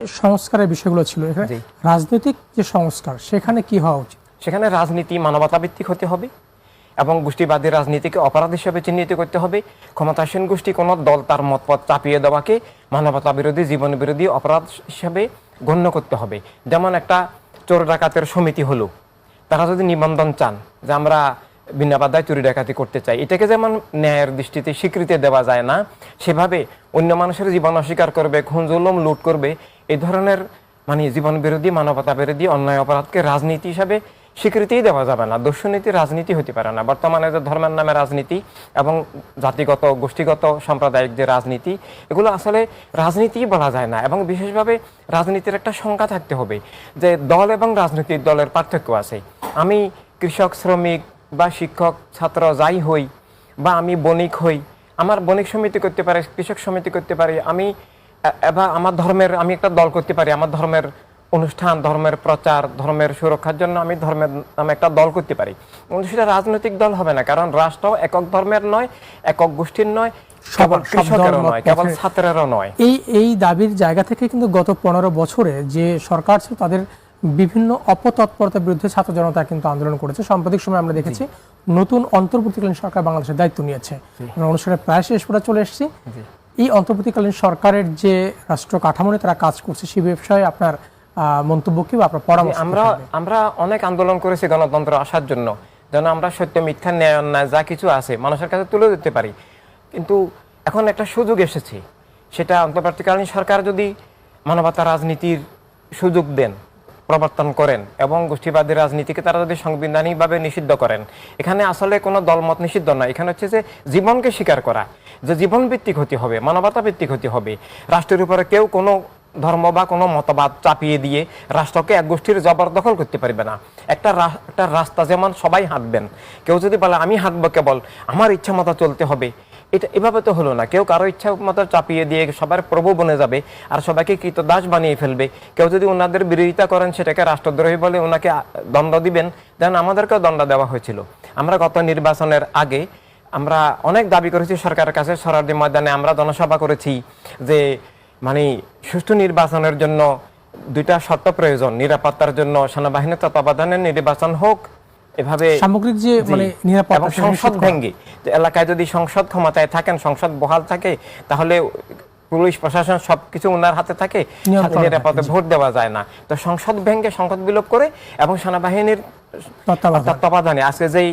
সংস্কারের বিষয়গুলো ছিল, এখানে রাজনৈতিক যে সংস্কার সেখানে কি হওয়া উচিত? সেখানে রাজনীতি মানবতা ভিত্তিক হতে হবে এবং গোষ্ঠীবাদী রাজনীতিকে অপরাধ হিসেবে চিহ্নিত করতে হবে। ক্ষমতাসীন গোষ্ঠী কোনো দল তার মতপথ চাপিয়ে দেওয়াকে মানবতা বিরোধী, জীবন বিরোধী অপরাধ হিসেবে গণ্য করতে হবে। যেমন একটা চোর ডাকাতের সমিতি হলো, তারা যদি নিবন্ধন চান যে আমরা বিনা বাধায় চুরি ডাকাতি করতে চাই, এটাকে যেমন ন্যায়ের দৃষ্টিতে স্বীকৃতি দেওয়া যায় না, সেভাবে অন্য মানুষের জীবন অস্বীকার করবে, খুন জুলুম লুট করবে, এই ধরনের জীবন বিরোধী, মানবতা বিরোধী অন্যায় অপরাধকে রাজনীতি হিসাবে স্বীকৃতিই দেওয়া যাবে না। দর্শনীতি রাজনীতি হতে পারে না। বর্তমানে যে ধর্মের নামে রাজনীতি এবং জাতিগত, গোষ্ঠীগত, সাম্প্রদায়িক যে রাজনীতি, এগুলো আসলে রাজনীতিই বলা যায় না। এবং বিশেষভাবে রাজনীতির একটা সংজ্ঞা থাকতে হবে যে দল এবং রাজনৈতিক দলের পার্থক্য আছে। আমি কৃষক, শ্রমিক বা শিক্ষক, ছাত্র যাই হই, বা আমি বণিক হই, আমার বণিক সমিতি করতে পারে, কৃষক সমিতি করতে পারি, আমি বা আমার ধর্মের আমি একটা দল করতে পারি, আমার ধর্মের অনুষ্ঠান, ধর্মের প্রচার, ধর্মের সুরক্ষার জন্য আমি ধর্মের নামে একটা দল করতে পারি, কিন্তু সেটা রাজনৈতিক দল হবে না। কারণ রাষ্ট্র একক ধর্মের নয়, একক গোষ্ঠীর নয়, কেবল কৃষকেরও নয়, কেবল ছাত্রেরও নয়। এই দাবির জায়গা থেকে কিন্তু গত 15 বছরে যে সরকার ছিল তাদের বিভিন্ন অপতৎপরতার বিরুদ্ধে ছাত্র জনতা কিন্তু আন্দোলন করেছে। সাম্প্রতিক সময় আমরা দেখেছি নতুন অন্তর্বর্তীকালীন সরকার বাংলাদেশের দায়িত্ব নিয়েছে। আমরা অনুষ্ঠানে প্রায় শেষ পর্যন্ত চলে এসেছি। এই অন্তর্বর্তীকালীন সরকারের যে রাষ্ট্র কাঠামো নিয়ে তারা কাজ করছে সে বিষয়ে আপনার মন্তব্য কি বা আপনার পরামর্শ? আমরা অনেক আন্দোলন করেছি গণতন্ত্র আসার জন্য, যেন আমরা সত্য, মিথ্যা, ন্যায়, অন্যায় যা কিছু আছে মানুষের কাছে তুলে দিতে পারি। কিন্তু এখন একটা সুযোগ এসেছে, সেটা অন্তর্বর্তীকালীন সরকার যদি মানবতা রাজনীতির সুযোগ দেন, প্রবর্তন করেন এবং গোষ্ঠীবাদী রাজনীতিকে তারা যদি সাংবিধানিকভাবে নিষিদ্ধ করেন। এখানে আসলে কোনো দলমত নিষিদ্ধ নয়, এখানে হচ্ছে যে জীবনকে স্বীকার করা, যে জীবন ভিত্তিক হতে হবে, মানবতা ভিত্তিক হতে হবে। রাষ্ট্রের উপরে কেউ কোনো ধর্ম বা কোনো মতবাদ চাপিয়ে দিয়ে রাষ্ট্রকে এক গোষ্ঠীর জবরদখল করতে পারবে না। একটা রাস্তা যেমন সবাই হাঁটবেন, কেউ যদি বলে আমি হাঁটবো কেবল আমার ইচ্ছা মতো চলতে হবে, এটা এভাবে তো হলো না। কেউ কারো ইচ্ছা মতো চাপিয়ে দিয়ে সবার প্রভু বনে যাবে আর সবাইকে কৃতদাস বানিয়ে ফেলবে। কেউ যদি ওনাদের বিরোধিতা করেন, সেটাকে রাষ্ট্রদ্রোহী বলে ওনাকে দণ্ড দিবেন। যেন আমাদেরকেও দণ্ড দেওয়া হয়েছিল। আমরা গত নির্বাচনের আগে আমরা অনেক দাবি করেছি সরকারের কাছে, সরারদি ময়দানে আমরা জনসভা করেছি যে সুষ্ঠু নির্বাচনের জন্য দুইটা শর্ত প্রয়োজন, নিরাপত্তার জন্য সেনাবাহিনীর তত্ত্বাবধানে নির্বাচন হোক, এভাবে সামগ্রিক যে নিরাপত্তা, সংসদ ভেঙে এলাকায় যদি সংসদ ক্ষমতায় থাকেন, সংসদ বহাল থাকে, তাহলে পুলিশ প্রশাসন সবকিছু ওনার হাতে থাকে, নিরাপদে ভোট দেওয়া যায় না। তো সংসদ ভেঙে, সংসদ বিলোপ করে এবং সেনাবাহিনীর তত্ত্বাবধানে আজকে যেই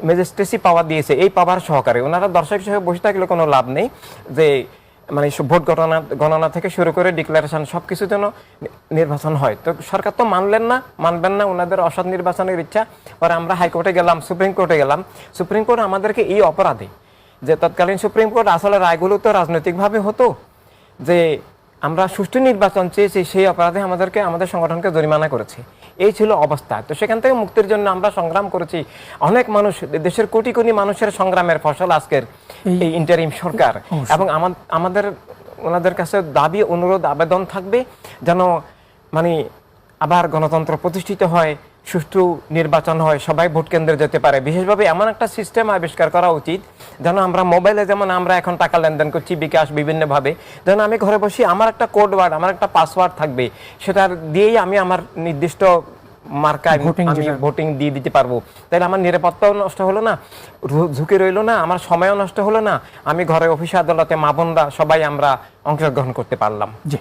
ম্যাজিস্ট্রেসি পাওয়ার দিয়েছে, এই পাওয়ার সহকারে ওনারা দর্শক হিসেবে বসে থাকলে কোনো লাভ নেই। যে ভোট গণনা থেকে শুরু করে ডিক্লারেশন সবকিছু যেন নির্বাচন হয়। তো সরকার তো মানবেন না ওনাদের অসৎ নির্বাচনের ইচ্ছা। পরে আমরা হাইকোর্টে গেলাম, সুপ্রিম কোর্টে গেলাম। সুপ্রিম কোর্ট আমাদেরকে এই অপরাধে, যে তৎকালীন সুপ্রিম কোর্ট আসলে রায়গুলো তো রাজনৈতিকভাবে হতো, যে আমরা সুষ্ঠু নির্বাচন চেয়েছি, সেই অপরাধে আমাদের সংগঠনকে জরিমানা করেছে। এই ছিল অবস্থা। তো সেখান থেকে মুক্তির জন্য আমরা সংগ্রাম করেছি। অনেক মানুষ, দেশের কোটি কোটি মানুষের সংগ্রামের ফসল আজকের এই ইন্টারিম সরকার। এবং আমাদের ওনাদের কাছে দাবি, অনুরোধ, আবেদন থাকবে যেন আবার গণতন্ত্র প্রতিষ্ঠিত হয়, সুষ্ঠু নির্বাচন হয়, সবাই ভোট কেন্দ্রে যেতে পারে। বিশেষভাবে এমন একটা সিস্টেম আবিষ্কার করা উচিত যেন আমরা মোবাইলে, যেমন আমরা এখন টাকা লেনদেন করছি বিকাশ বিভিন্নভাবে, যেন আমি ঘরে বসে আমার একটা কোড ওয়ার্ড, আমার একটা পাসওয়ার্ড থাকবে, সেটা দিয়েই আমি আমার নির্দিষ্ট মার্কায় ভোটিং দিয়ে দিতে পারবো। তাহলে আমার নিরাপত্তাও নষ্ট হলো না, ঝুঁকি রইলো না, আমার সময়ও নষ্ট হলো না, আমি ঘরে, অফিসে, আদালতে, মা বোনরা সবাই আমরা অংশগ্রহণ করতে পারলাম। জি।